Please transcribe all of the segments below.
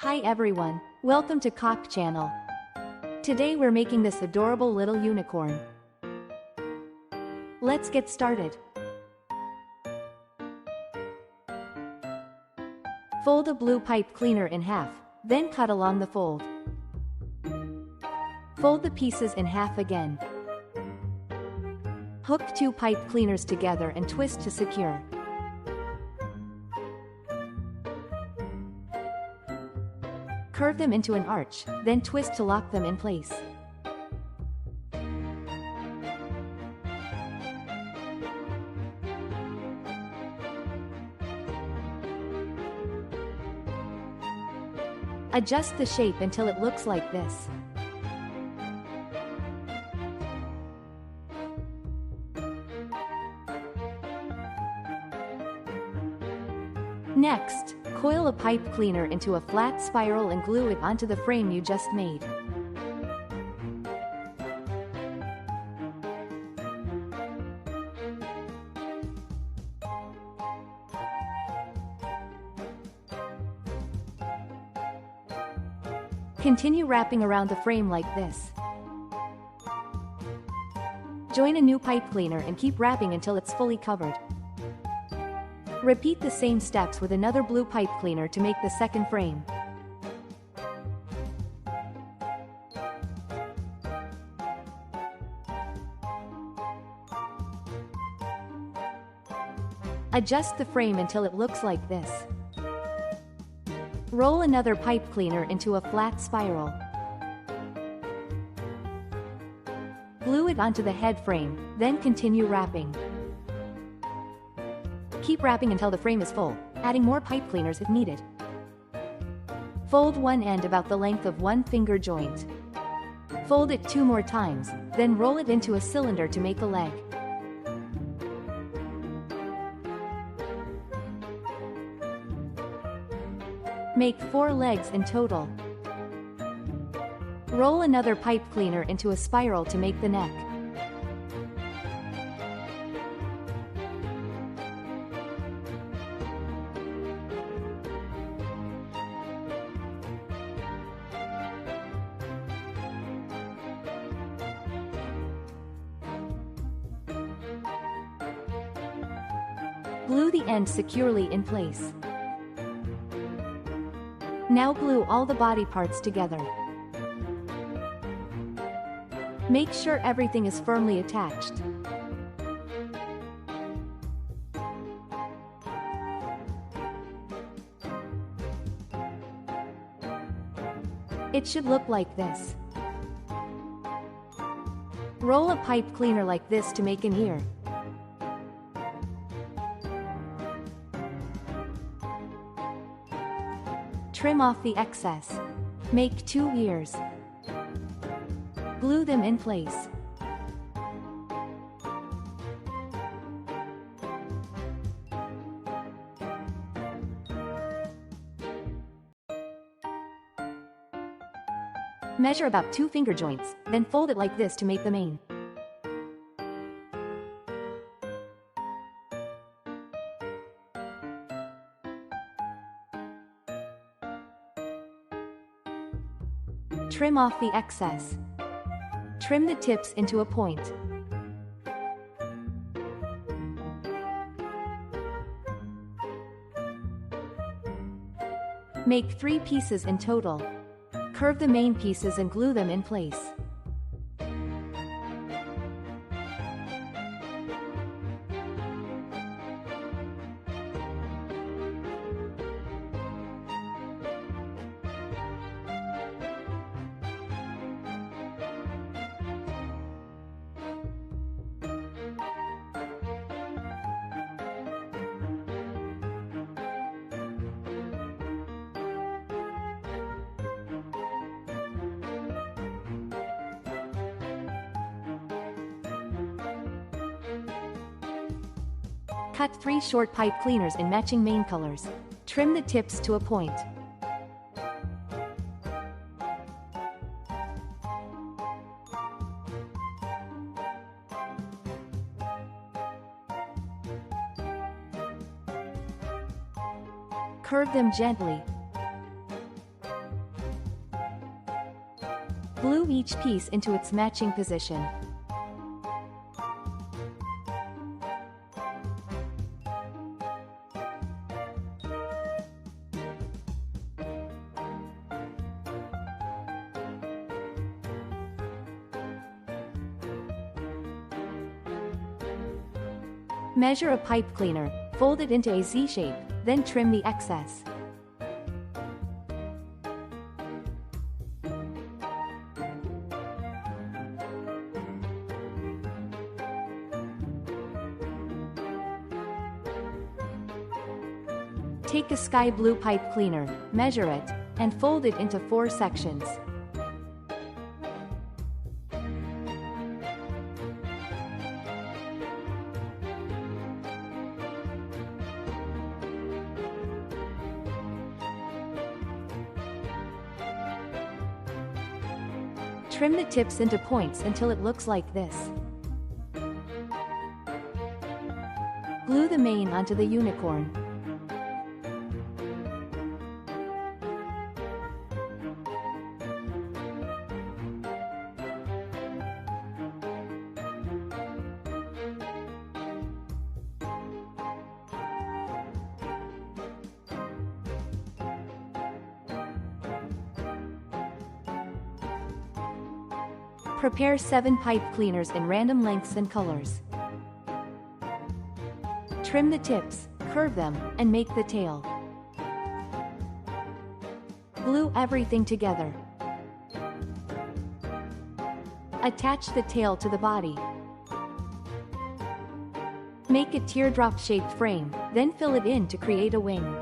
Hi everyone, welcome to Cock Channel. Today we're making this adorable little unicorn. Let's get started. Fold a blue pipe cleaner in half, then cut along the fold. Fold the pieces in half again. Hook two pipe cleaners together and twist to secure. Curve them into an arch, then twist to lock them in place. Adjust the shape until it looks like this. Next, coil a pipe cleaner into a flat spiral and glue it onto the frame you just made. Continue wrapping around the frame like this. Join a new pipe cleaner and keep wrapping until it's fully covered. Repeat the same steps with another blue pipe cleaner to make the second frame. Adjust the frame until it looks like this. Roll another pipe cleaner into a flat spiral. Glue it onto the head frame, then continue wrapping. Keep wrapping until the frame is full, adding more pipe cleaners if needed. Fold one end about the length of one finger joint. Fold it 2 more times, then roll it into a cylinder to make a leg. Make 4 legs in total. Roll another pipe cleaner into a spiral to make the neck. Glue the end securely in place. Now glue all the body parts together. Make sure everything is firmly attached. It should look like this. Roll a pipe cleaner like this to make an ear. Trim off the excess. Make 2 ears. Glue them in place. Measure about 2 finger joints, then fold it like this to make the mane. Trim off the excess. Trim the tips into a point. Make 3 pieces in total. Curve the main pieces and glue them in place. Cut 3 short pipe cleaners in matching mane colors. Trim the tips to a point. Curve them gently. Glue each piece into its matching position. Measure a pipe cleaner, fold it into a Z shape, then trim the excess. Take a sky blue pipe cleaner, measure it, and fold it into 4 sections. Trim the tips into points until it looks like this. Glue the mane onto the unicorn. Prepare 7 pipe cleaners in random lengths and colors. Trim the tips, curve them, and make the tail. Glue everything together. Attach the tail to the body. Make a teardrop-shaped frame, then fill it in to create a wing.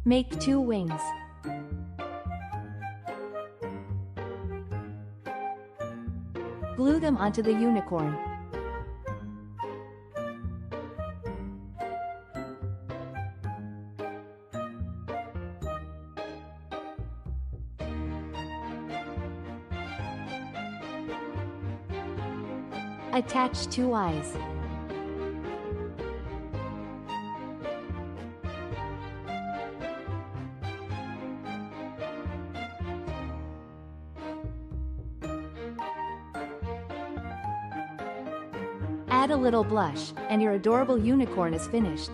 Make 2 wings. Glue them onto the unicorn. Attach 2 eyes. Add a little blush, and your adorable unicorn is finished.